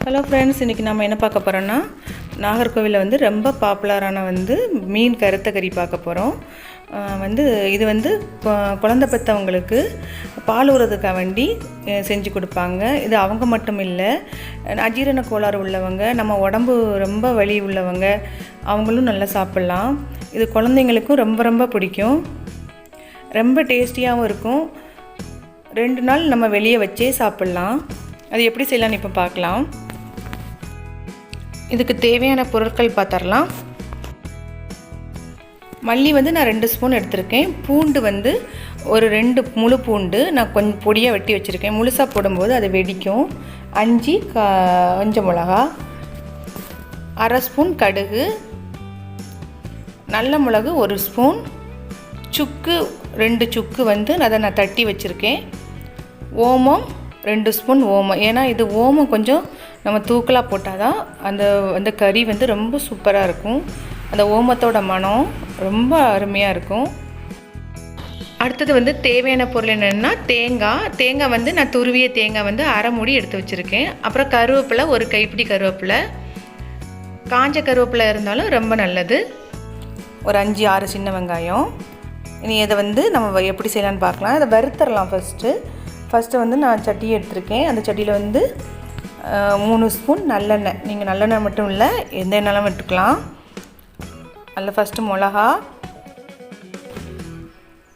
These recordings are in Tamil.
ஹலோ ஃப்ரெண்ட்ஸ், இன்றைக்கி நம்ம என்ன பார்க்க போகிறோன்னா நாகர்கோவிலில் வந்து ரொம்ப பாப்புலரான மீன் கருத்தக்கறி பார்க்க போகிறோம். இது குழந்தை பெற்றவங்களுக்கு பால் ஊறதுக்காக வேண்டி செஞ்சு கொடுப்பாங்க. இது அவங்க மட்டும் இல்லை, அஜீரண கோளாறு உள்ளவங்க, நம்ம உடம்பு ரொம்ப வலி உள்ளவங்க அவங்களும் நல்லா சாப்பிட்லாம். இது குழந்தைங்களுக்கும் ரொம்ப ரொம்ப பிடிக்கும். ரொம்ப டேஸ்டியாகவும் இருக்கும். 2 நாள் நம்ம வெளியே வச்சே சாப்பிட்லாம். அது எப்படி செய்யலான்னு இப்போ பார்க்கலாம். இதுக்கு தேவையான பொருட்கள் பார்த்துடலாம். மல்லி நான் 2 ஸ்பூன் எடுத்திருக்கேன். பூண்டு ஒரு 2 முழு பூண்டு நான் கொஞ்சம் பொடியாக வெட்டி வச்சுருக்கேன். முழுசாக போடும்போது அது வெடிக்கும். 5 காஞ்ச மிளகா, 1/2 ஸ்பூன் கடுகு, நல்ல மிளகு 1 ஸ்பூன், சுக்கு 2 சுக்கு அதை நான் தட்டி வச்சுருக்கேன். ஓமம் 2 ஸ்பூன் ஓமம். ஏன்னா இது ஓமம் கொஞ்சம் நம்ம தூக்கலாக போட்டால் தான் அந்த கறி ரொம்ப சூப்பராக இருக்கும். அந்த ஓமத்தோட மனம் ரொம்ப அருமையாக இருக்கும். அடுத்தது தேவையான பொருள் என்னென்னா தேங்காய் நான் துருவிய தேங்காய் 1/2 மூடி எடுத்து வச்சுருக்கேன். அப்புறம் கருவேப்பிலை 1 கைப்பிடி கருவேப்பிலை, காஞ்ச கருவேப்பிலை இருந்தாலும் ரொம்ப நல்லது. ஒரு 5-6 சின்ன வெங்காயம். இனி இதை நம்ம எப்படி செய்யலான்னு பார்க்கலாம். இதை வறுத்தரலாம். ஃபஸ்ட்டு நான் சட்டி எடுத்திருக்கேன். அந்த சட்டியில் 3 ஸ்பூன் நல்லெண்ணெய். நீங்கள் நல்லெண்ணெய் மட்டும் இல்லை, எந்த எண்ணெயும் விட்டுக்கலாம். அதில் ஃபஸ்ட்டு மிளகா,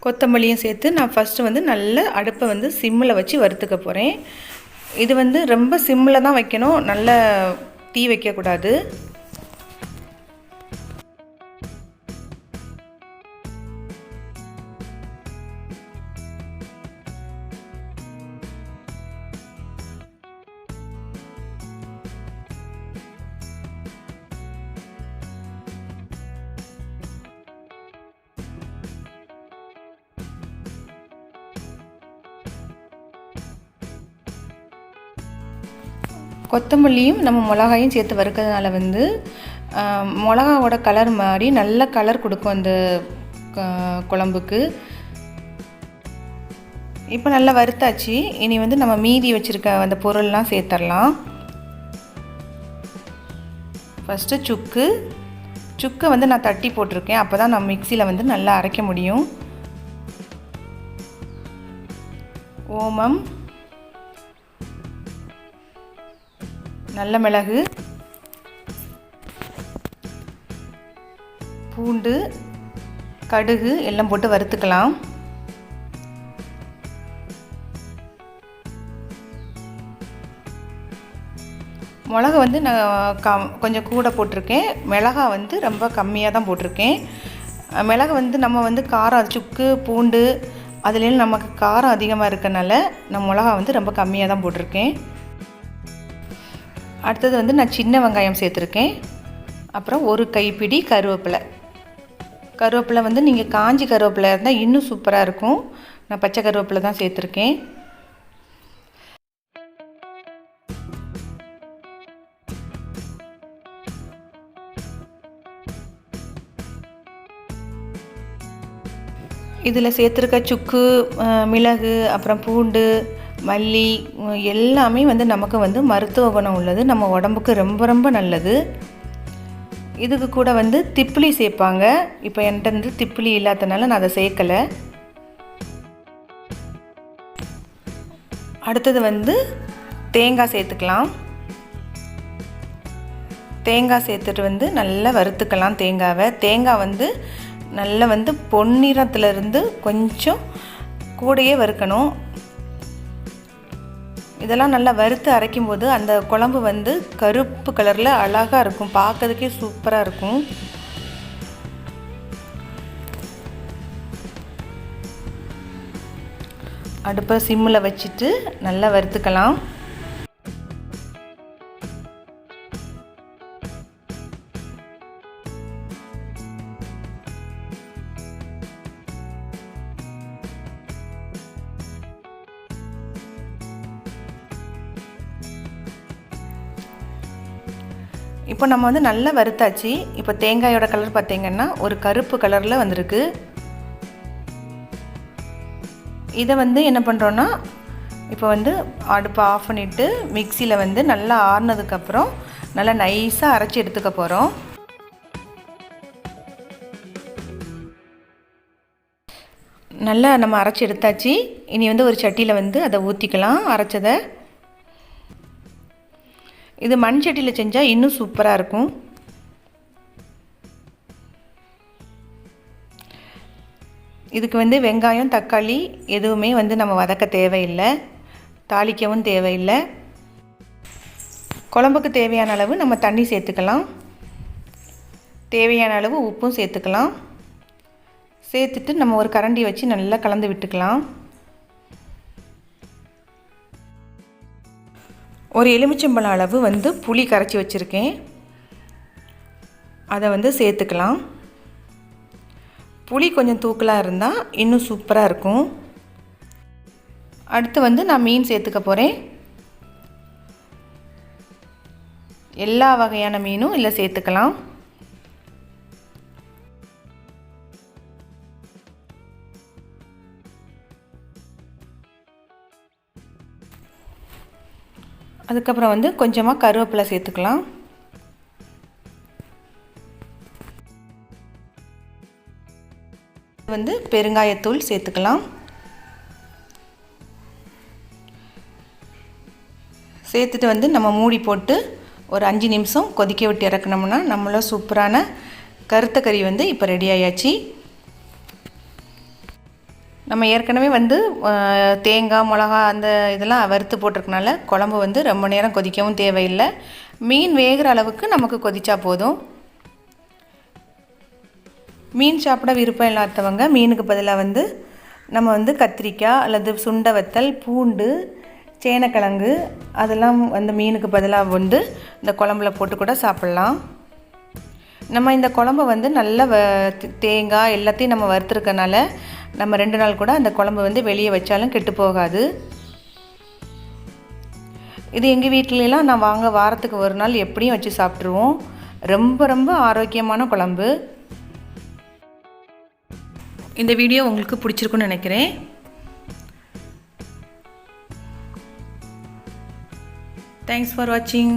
கொத்தமல்லியும் சேர்த்து நான் ஃபஸ்ட்டு நல்ல அடுப்பை சிம்மில் வச்சு வறுத்துக்க போகிறேன். இது ரொம்ப சிம்மில் தான் வைக்கணும், நல்ல தீ வைக்கக்கூடாது. கொத்தமல்லியும் நம்ம மிளகாயும் சேர்த்து வறுக்கிறதுனால மிளகாவோட கலர் மாதிரி நல்ல கலர் கொடுக்கும் அந்த குழம்புக்கு. இப்போ நல்லா வறுத்தாச்சு. இனி நம்ம மீதி வச்சுருக்க அந்த பொருள்லாம் சேர்த்துடலாம். ஃபஸ்ட்டு சுக்கை நான் தட்டி போட்டிருக்கேன். அப்போ தான் நான் மிக்சியில் நல்லா அரைக்க முடியும். ஓமம், நல்ல மிளகு, பூண்டு, கடுகு எல்லாம் போட்டு வறுத்துக்கலாம். மிளகு நான் கொஞ்சம் கூட போட்டிருக்கேன். மிளகா ரொம்ப கம்மியாக தான் போட்டிருக்கேன். மிளகு நம்ம காரம், சுக்கு பூண்டு அதுலேயும் நமக்கு காரம் அதிகமாக இருக்கனால நான் மிளகா ரொம்ப கம்மியாக தான் போட்டிருக்கேன். அடுத்தது நான் சின்ன வெங்காயம் சேர்த்துருக்கேன். அப்புறம் 1 கைப்பிடி கருவேப்பிலை நீங்கள் காஞ்சி கருவேப்பிலை இருந்தால் இன்னும் சூப்பராக இருக்கும். நான் பச்சை கருவேப்பிலை தான் சேர்த்துருக்கேன். இதில் சேர்த்துருக்க சுக்கு, மிளகு, அப்புறம் பூண்டு, மல்லி எல்லாமே நமக்கு மருத்துவ குணம் உள்ளது. நம்ம உடம்புக்கு ரொம்ப ரொம்ப நல்லது. இதுக்கு கூட திப்பிலி சேர்ப்பாங்க. இப்போ என்கிட்ட திப்பிலி இல்லாதனால நான் அதை சேர்க்கலை. அடுத்தது தேங்காய் சேர்த்துக்கலாம். தேங்காய் சேர்த்துட்டு நல்லா வறுத்துக்கலாம். தேங்காய் நல்லா பொன்னிறத்துலேருந்து கொஞ்சம் கூடையே வறுக்கணும். இதெல்லாம் நல்லா வறுத்து அரைக்கும்போது அந்த குழம்பு கருப்பு கலரில் அழகாக இருக்கும். பார்க்கறதுக்கே சூப்பராக இருக்கும். அடுப்பை சிம்மில் வச்சுட்டு நல்லா வறுத்துக்கலாம். இப்போ நம்ம நல்லா வறுத்தாச்சு. இப்போ தேங்காயோட கலர் பார்த்திங்கன்னா ஒரு கருப்பு கலரில் வந்திருக்கு. இதை என்ன பண்ணுறோன்னா இப்போ வந்து அடுப்பை ஆஃப் பண்ணிவிட்டு மிக்சியில் வந்து நல்லா ஆறுனதுக்கப்புறம் நல்லா நைஸாக அரைச்சி எடுத்துக்க போகிறோம். நல்லா நம்ம அரைச்சி எடுத்தாச்சு. இனி வந்து ஒரு சட்டியில் வந்து அதை ஊற்றிக்கலாம் அரைச்சதை. இது மண் சட்டியில் செஞ்சால் இன்னும் சூப்பராக இருக்கும். இதுக்கு வந்து வெங்காயம் தக்காளி எதுவுமே வந்து நம்ம வதக்க தேவையில்லை, தாளிக்கவும் தேவையில்லை. குழம்புக்கு தேவையான அளவு நம்ம தண்ணி சேர்த்துக்கலாம். தேவையான அளவு உப்பும் சேர்த்துக்கலாம். சேர்த்துட்டு நம்ம ஒரு கரண்டி வச்சு நல்லா கலந்து விட்டுக்கலாம். ஒரு எலுமிச்சம்பழம் அளவு வந்து புளி கரைச்சி வச்சுருக்கேன், அதை வந்து சேர்த்துக்கலாம். புளி கொஞ்சம் தூக்கலாக இருந்தால் இன்னும் சூப்பராக இருக்கும். அடுத்து வந்து நான் மீன் சேர்த்துக்க போகிறேன். எல்லா வகையான மீனும் இல்லை சேர்த்துக்கலாம். அதுக்கப்புறம் வந்து கொஞ்சமாக கருவேப்பிலை சேர்த்துக்கலாம். வந்து பெருங்காயத்தூள் சேர்த்துக்கலாம். சேர்த்துட்டு வந்து நம்ம மூடி போட்டு ஒரு 5 நிமிஷம் கொதிக்க விட்டு இறக்கணும்னா நம்மளோட சூப்பரான கருத்தக்கறி வந்து இப்போ ரெடி ஆயாச்சு. நம்ம ஏற்கனவே வந்து தேங்காய் மிளகா அந்த இதெல்லாம் வறுத்து போட்டிருக்கனால குழம்பு வந்து ரொம்ப நேரம் கொதிக்கவும் தேவையில்லை. மீன் வேகிற அளவுக்கு நமக்கு கொதிச்சா போதும். மீன் சாப்பிட விருப்பம் இல்லாதவங்க மீனுக்கு பதிலாக வந்து நம்ம வந்து கத்திரிக்காய் அல்லது சுண்டை வத்தல், பூண்டு, சேனக்கிழங்கு அதெல்லாம் வந்து மீனுக்கு பதிலாக வந்து இந்த குழம்புல போட்டு கூட சாப்பிட்லாம். நம்ம இந்த குழம்பு வந்து நல்ல தேங்காய் எல்லாத்தையும் நம்ம வறுத்துருக்கனால நம்ம 2 நாள் கூட அந்த குழம்பு வந்து வெளியே வச்சாலும் கெட்டு போகாது. இது எங்கள் வீட்டிலலாம் நான் வாரத்துக்கு ஒரு நாள் எப்படியும் வச்சு சாப்பிட்ருவோம். ரொம்ப ரொம்ப ஆரோக்கியமான குழம்பு. இந்த வீடியோ உங்களுக்கு பிடிச்சிருக்குன்னு நினைக்கிறேன். தேங்க்ஸ் ஃபார் வாட்சிங்.